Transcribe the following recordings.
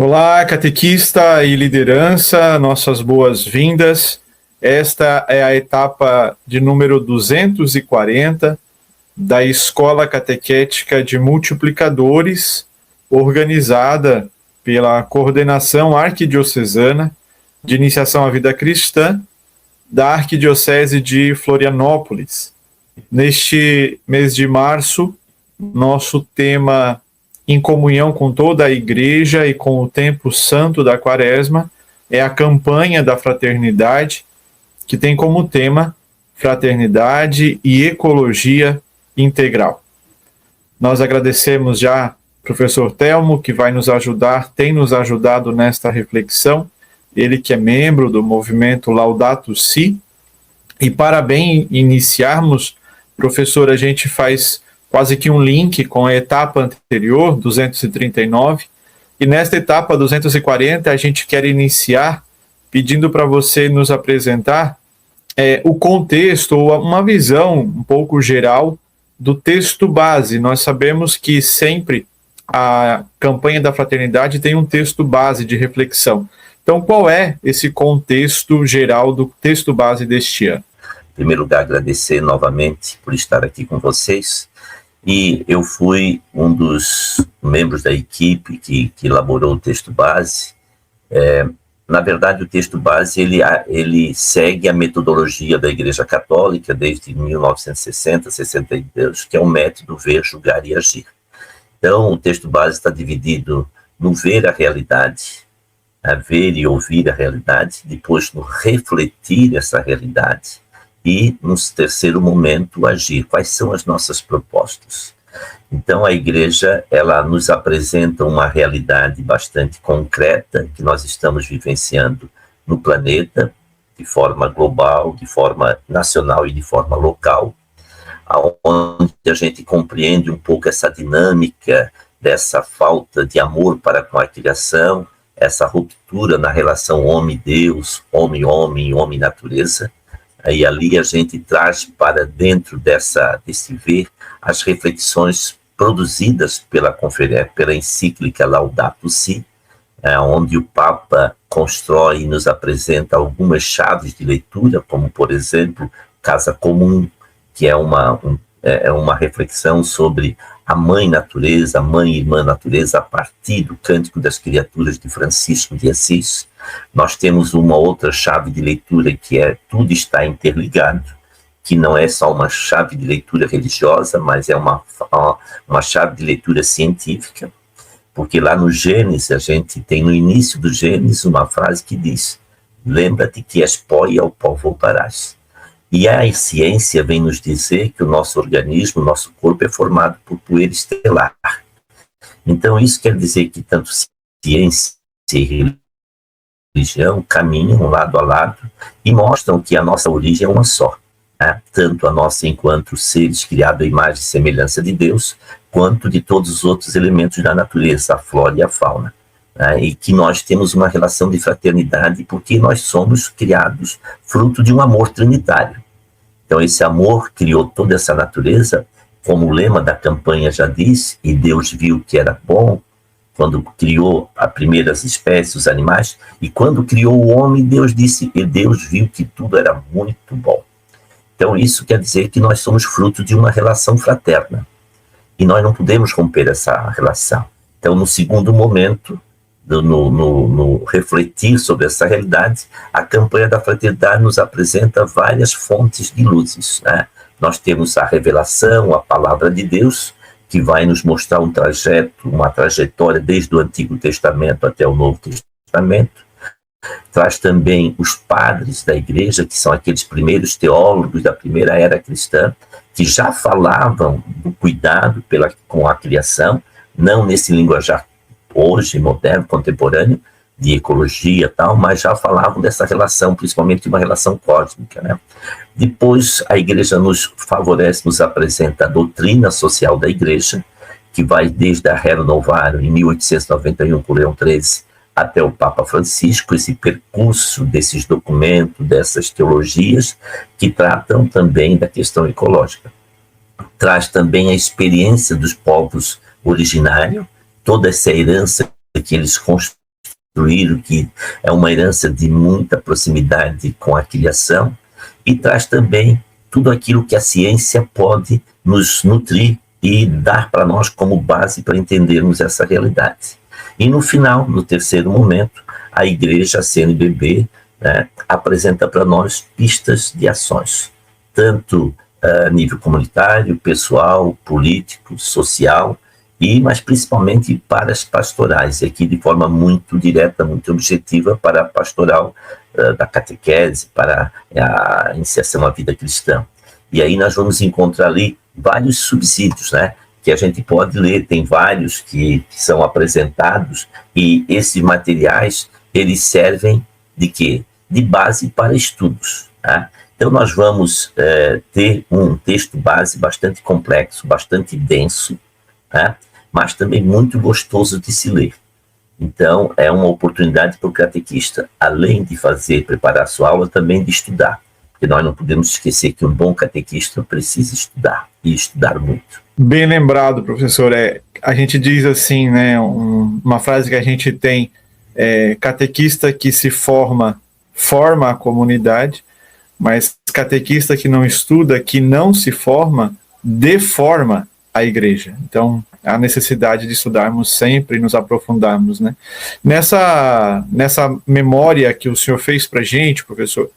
Olá, catequista e liderança, nossas boas-vindas. Esta é a etapa de número 240 da Escola Catequética de Multiplicadores, organizada pela Coordenação Arquidiocesana de Iniciação à Vida Cristã da Arquidiocese de Florianópolis. Neste mês de março, nosso tema em comunhão com toda a Igreja e com o tempo santo da Quaresma é a campanha da fraternidade, que tem como tema fraternidade e ecologia integral. Nós agradecemos já ao professor Telmo, que vai nos ajudar, tem nos ajudado nesta reflexão, ele que é membro do movimento Laudato Si. E para bem iniciarmos, professor, a gente faz quase que um link com a etapa anterior, 239, e nesta etapa 240 a gente quer iniciar pedindo para você nos apresentar o contexto ou uma visão um pouco geral do texto base. Nós sabemos que sempre a campanha da fraternidade tem um texto base de reflexão. Então, qual é esse contexto geral do texto base deste ano? Em primeiro lugar, agradecer novamente por estar aqui com vocês. E eu fui um dos membros da equipe que elaborou o texto base. Na verdade, o texto base ele segue a metodologia da Igreja Católica desde 1960, 62, que é o método ver, julgar e agir. Então, o texto base está dividido no ver a realidade, a ver e ouvir a realidade, depois no refletir essa realidade, e, no terceiro momento, agir. Quais são as nossas propostas? Então, a Igreja, ela nos apresenta uma realidade bastante concreta que nós estamos vivenciando no planeta, de forma global, de forma nacional e de forma local, onde a gente compreende um pouco essa dinâmica dessa falta de amor para com a criação, essa ruptura na relação homem-Deus, homem-homem, homem-natureza. E ali a gente traz para dentro desse ver as reflexões produzidas pela encíclica Laudato Si, onde o Papa constrói e nos apresenta algumas chaves de leitura, como, por exemplo, Casa Comum, que é uma reflexão sobre a mãe natureza, a mãe e irmã natureza, a partir do Cântico das Criaturas de Francisco de Assis. Nós temos uma outra chave de leitura que é Tudo Está Interligado, que não é só uma chave de leitura religiosa, mas é uma chave de leitura científica, porque lá no Gênesis, a gente tem no início do Gênesis uma frase que diz: lembra-te que és pó e ao pó voltarás. E a ciência vem nos dizer que o nosso organismo, o nosso corpo é formado por poeira estelar. Então isso quer dizer que tanto ciência e religião caminham lado a lado e mostram que a nossa origem é uma só, né? Tanto a nossa enquanto seres criados à imagem e semelhança de Deus, quanto de todos os outros elementos da natureza, a flora e a fauna, né? E que nós temos uma relação de fraternidade porque nós somos criados fruto de um amor trinitário. Então esse amor criou toda essa natureza, como o lema da campanha já diz, e Deus viu que era bom, quando criou as primeiras espécies, os animais, e quando criou o homem, Deus disse, e Deus viu que tudo era muito bom. Então isso quer dizer que nós somos fruto de uma relação fraterna, e nós não podemos romper essa relação. Então, no segundo momento, no refletir sobre essa realidade, a campanha da fraternidade nos apresenta várias fontes de luzes, né? Nós temos a revelação, a palavra de Deus, que vai nos mostrar uma trajetória desde o Antigo Testamento até o Novo Testamento. Traz também os padres da Igreja, que são aqueles primeiros teólogos da primeira era cristã, que já falavam do cuidado com a criação, não nesse linguajar hoje, moderno, contemporâneo, de ecologia e tal, mas já falavam dessa relação, principalmente uma relação cósmica, né? Depois, a Igreja nos favorece, nos apresenta a doutrina social da Igreja, que vai desde a Rerum Novarum, em 1891, por Leão XIII, até o Papa Francisco, esse percurso desses documentos, dessas teologias, que tratam também da questão ecológica. Traz também a experiência dos povos originários, toda essa herança que eles o que é uma herança de muita proximidade com a criação, e traz também tudo aquilo que a ciência pode nos nutrir e dar para nós como base para entendermos essa realidade. E no final, no terceiro momento, a igreja, a CNBB, né, apresenta para nós pistas de ações, tanto a nível comunitário, pessoal, político, social, mas principalmente para as pastorais, e aqui de forma muito direta, muito objetiva, para a pastoral da catequese, para a iniciação à vida cristã. E aí nós vamos encontrar ali vários subsídios, né, que a gente pode ler, tem vários que são apresentados, e esses materiais, eles servem de quê? De base para estudos, tá? Então nós vamos ter um texto base bastante complexo, bastante denso, tá? Mas também muito gostoso de se ler. Então é uma oportunidade para o catequista, além de preparar a sua aula, também de estudar. Porque nós não podemos esquecer que um bom catequista precisa estudar, e estudar muito. Bem lembrado, professor. A gente diz assim, né, uma frase que a gente tem, catequista que se forma a comunidade, mas catequista que não estuda, que não se forma, deforma a igreja. Então, a necessidade de estudarmos sempre e nos aprofundarmos, né? Nessa memória que o senhor fez para a gente, professor,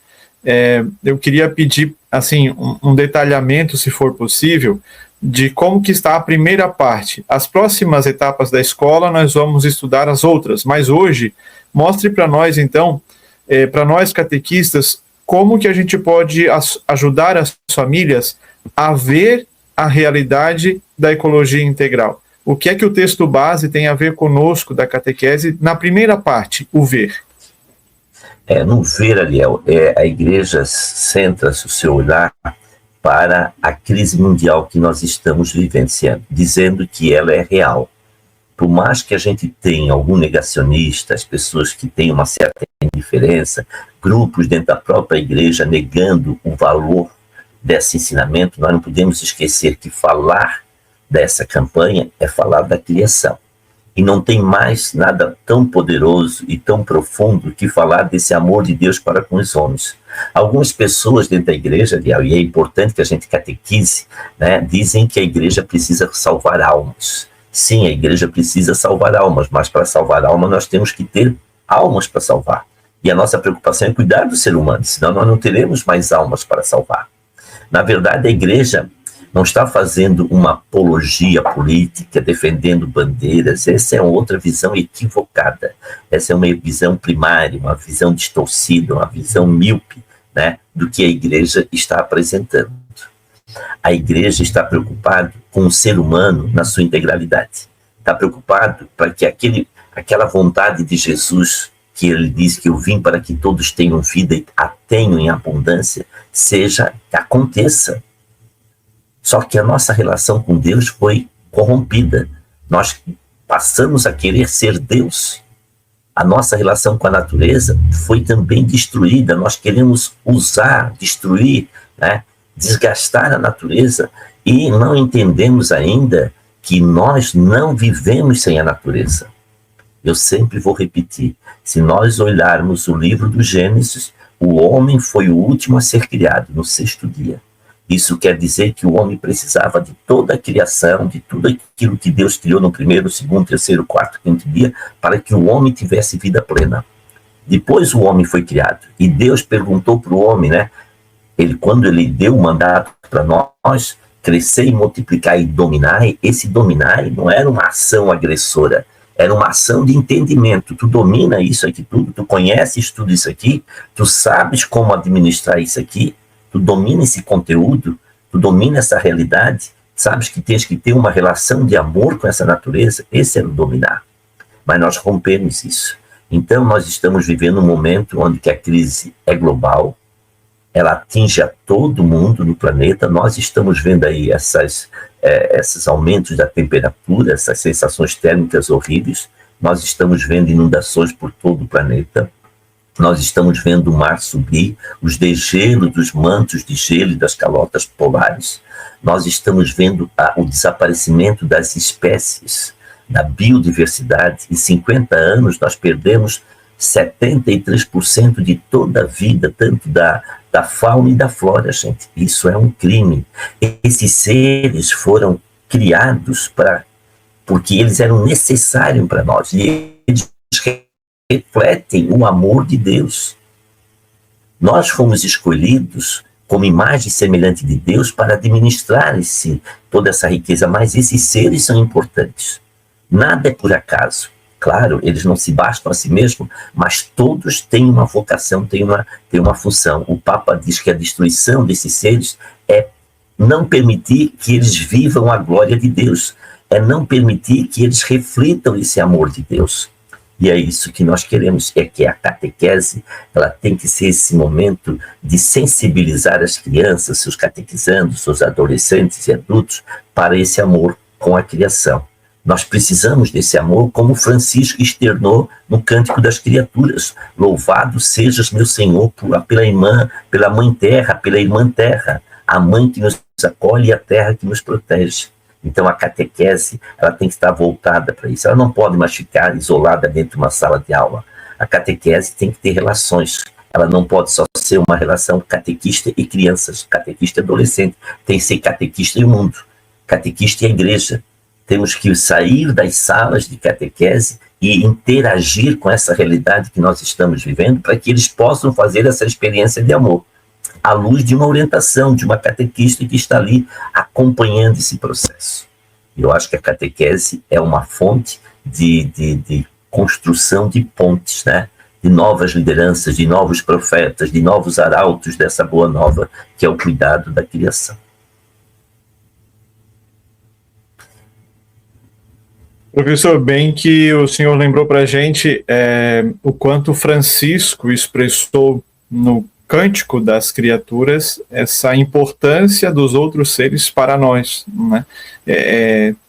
eu queria pedir, assim, um detalhamento, se for possível, de como que está a primeira parte. As próximas etapas da escola, nós vamos estudar as outras, mas hoje, mostre para nós, então, para nós catequistas, como que a gente pode ajudar as famílias a ver a realidade da ecologia integral. O que é que o texto base tem a ver conosco da catequese na primeira parte, o ver? No ver, Ariel, a igreja centra o seu olhar para a crise mundial que nós estamos vivenciando, dizendo que ela é real. Por mais que a gente tenha algum negacionista, as pessoas que têm uma certa indiferença, grupos dentro da própria igreja negando o valor desse ensinamento, nós não podemos esquecer que falar dessa campanha é falar da criação. E não tem mais nada tão poderoso e tão profundo que falar desse amor de Deus para com os homens. Algumas pessoas dentro da igreja, e é importante que a gente catequize, né, dizem que a igreja precisa salvar almas. Sim, a igreja precisa salvar almas, mas para salvar almas nós temos que ter almas para salvar. E a nossa preocupação é cuidar do ser humano, senão nós não teremos mais almas para salvar. Na verdade, a igreja não está fazendo uma apologia política, defendendo bandeiras. Essa é outra visão equivocada. Essa é uma visão primária, uma visão distorcida, uma visão míope, né, do que a igreja está apresentando. A igreja está preocupada com o ser humano na sua integralidade. Está preocupado para que aquela vontade de Jesus, que ele diz que eu vim para que todos tenham vida e a tenham em abundância, aconteça. Só que a nossa relação com Deus foi corrompida. Nós passamos a querer ser Deus. A nossa relação com a natureza foi também destruída. Nós queremos destruir, né, desgastar a natureza, e não entendemos ainda que nós não vivemos sem a natureza. Eu sempre vou repetir, se nós olharmos o livro do Gênesis, o homem foi o último a ser criado, no 6º dia. Isso quer dizer que o homem precisava de toda a criação, de tudo aquilo que Deus criou no 1º, 2º, 3º, 4º, 5º dia, para que o homem tivesse vida plena. Depois o homem foi criado, e Deus perguntou para o homem, né? Quando ele deu o mandato para nós, crescer e multiplicar e dominar, esse dominar não era uma ação agressora, era uma ação de entendimento. Tu domina isso aqui tudo, tu conheces tudo isso aqui, tu sabes como administrar isso aqui, tu domina esse conteúdo, tu domina essa realidade, sabes que tens que ter uma relação de amor com essa natureza. Esse era o dominar. Mas nós rompemos isso. Então nós estamos vivendo um momento onde que a crise é global, ela atinge a todo mundo no planeta. Nós estamos vendo aí esses aumentos da temperatura, essas sensações térmicas horríveis. Nós estamos vendo inundações por todo o planeta. Nós estamos vendo o mar subir, os degelos dos mantos de gelo e das calotas polares. Nós estamos vendo o desaparecimento das espécies, da biodiversidade. Em 50 anos nós perdemos 73% de toda a vida, tanto da fauna e da flora, gente. Isso é um crime. Esses seres foram criados porque eles eram necessários para nós. E eles refletem o amor de Deus. Nós fomos escolhidos como imagem semelhante de Deus para administrar toda essa riqueza, mas esses seres são importantes. Nada é por acaso. Claro, eles não se bastam a si mesmos, mas todos têm uma vocação, têm uma função. O Papa diz que a destruição desses seres é não permitir que eles vivam a glória de Deus, é não permitir que eles reflitam esse amor de Deus. E é isso que nós queremos, é que a catequese, ela tem que ser esse momento de sensibilizar as crianças, seus catequizandos, seus adolescentes e adultos, para esse amor com a criação. Nós precisamos desse amor, como Francisco externou no Cântico das Criaturas. Louvado sejas, meu Senhor, pela Mãe Terra, pela Irmã Terra, a Mãe que nos acolhe e a terra que nos protege. Então a catequese, ela tem que estar voltada para isso. Ela não pode mais ficar isolada dentro de uma sala de aula. A catequese tem que ter relações. Ela não pode só ser uma relação catequista e crianças, catequista e adolescente. Tem que ser catequista e o mundo, catequista e a igreja. Temos que sair das salas de catequese e interagir com essa realidade que nós estamos vivendo para que eles possam fazer essa experiência de amor, à luz de uma orientação, de uma catequista que está ali acompanhando esse processo. Eu acho que a catequese é uma fonte de construção de pontes, né? De novas lideranças, de novos profetas, de novos arautos dessa boa nova, que é o cuidado da criação. Professor, bem que o senhor lembrou para a gente o quanto Francisco expressou no Cântico das Criaturas essa importância dos outros seres para nós, né?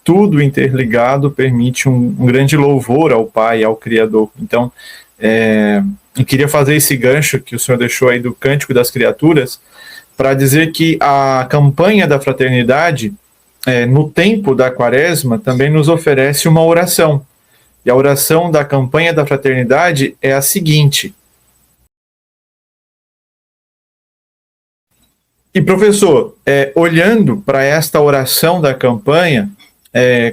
Tudo interligado permite um grande louvor ao Pai, ao Criador. Então, eu queria fazer esse gancho que o senhor deixou aí do Cântico das Criaturas para dizer que a campanha da fraternidade, no tempo da Quaresma, também nos oferece uma oração. E a oração da campanha da fraternidade é a seguinte. E, professor, olhando para esta oração da campanha,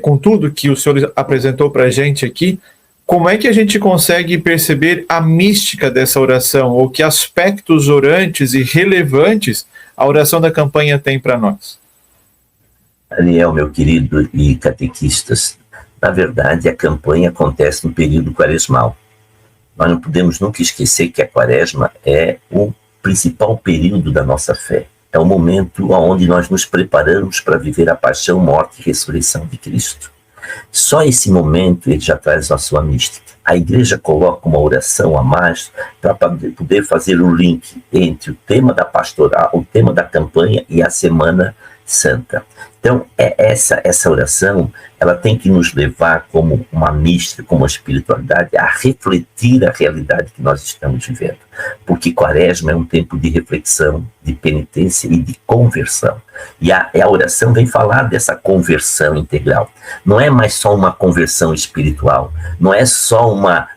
com tudo que o senhor apresentou para a gente aqui, como é que a gente consegue perceber a mística dessa oração, ou que aspectos orantes e relevantes a oração da campanha tem para nós? Daniel, meu querido, e catequistas, na verdade a campanha acontece no período quaresmal. Nós não podemos nunca esquecer que a Quaresma é o principal período da nossa fé. É o momento onde nós nos preparamos para viver a paixão, morte e ressurreição de Cristo. Só esse momento ele já traz a sua mística. A igreja coloca uma oração a mais para poder fazer o link entre o tema da pastoral, o tema da campanha e a Semana Santa. Então, essa oração, ela tem que nos levar como uma mística, como uma espiritualidade, a refletir a realidade que nós estamos vivendo. Porque Quaresma é um tempo de reflexão, de penitência e de conversão. E a oração vem falar dessa conversão integral. Não é mais só uma conversão espiritual, não é só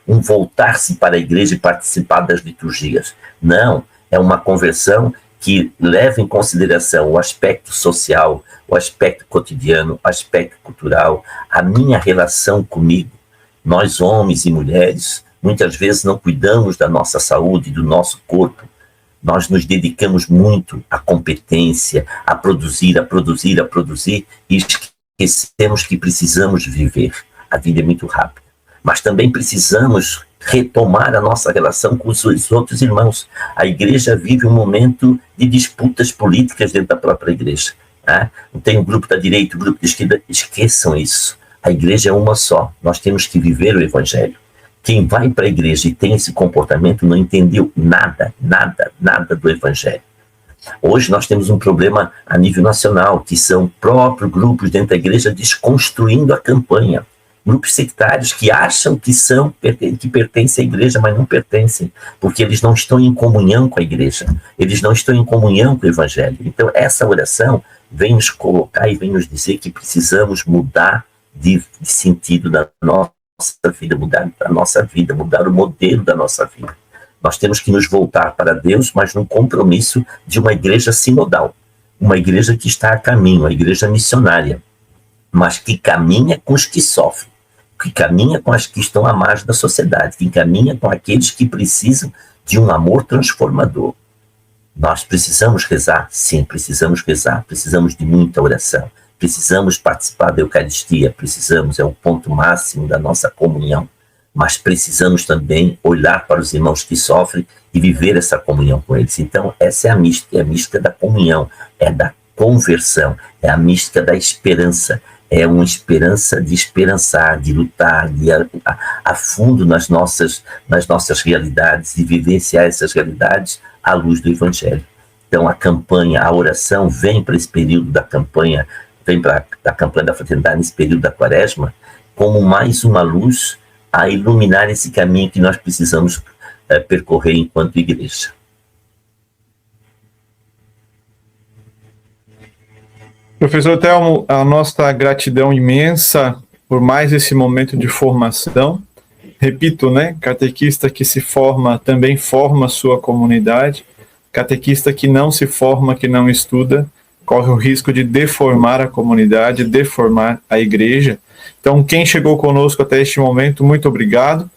um voltar-se para a igreja e participar das liturgias. Não, é uma conversão que leva em consideração o aspecto social, o aspecto cotidiano, o aspecto cultural, a minha relação comigo. Nós, homens e mulheres, muitas vezes não cuidamos da nossa saúde, do nosso corpo. Nós nos dedicamos muito à competência, a produzir, e esquecemos que precisamos viver. A vida é muito rápida. Mas também precisamos retomar a nossa relação com os outros irmãos. A igreja vive um momento de disputas políticas dentro da própria igreja. Né? Não tem um grupo da direita, um grupo da esquerda. Esqueçam isso. A igreja é uma só. Nós temos que viver o evangelho. Quem vai para a igreja e tem esse comportamento não entendeu nada do evangelho. Hoje nós temos um problema a nível nacional, que são próprios grupos dentro da igreja desconstruindo a campanha. Grupos sectários que acham que pertencem à igreja, mas não pertencem, porque eles não estão em comunhão com a igreja, eles não estão em comunhão com o evangelho. Então essa oração vem nos colocar e vem nos dizer que precisamos mudar de sentido da nossa vida, mudar a nossa vida, mudar o modelo da nossa vida. Nós temos que nos voltar para Deus, mas num compromisso de uma igreja sinodal, uma igreja que está a caminho, uma igreja missionária, mas que caminha com os que sofrem, que caminha com as que estão à margem da sociedade, que caminha com aqueles que precisam de um amor transformador. Nós precisamos rezar? Sim, precisamos rezar, precisamos de muita oração, precisamos participar da Eucaristia, precisamos, é o ponto máximo da nossa comunhão, mas precisamos também olhar para os irmãos que sofrem e viver essa comunhão com eles. Então, essa é a mística da comunhão, é da conversão, é a mística da esperança, é uma esperança de esperançar, de lutar, de ir a fundo nas nossas realidades, de vivenciar essas realidades à luz do Evangelho. Então, a campanha, a oração vem para esse período da campanha, vem para a campanha da fraternidade nesse período da Quaresma, como mais uma luz a iluminar esse caminho que nós precisamos percorrer enquanto igreja. Professor Telmo, a nossa gratidão imensa por mais esse momento de formação. Repito, né? Catequista que se forma também forma a sua comunidade. Catequista que não se forma, que não estuda, corre o risco de deformar a comunidade, deformar a igreja. Então, quem chegou conosco até este momento, muito obrigado.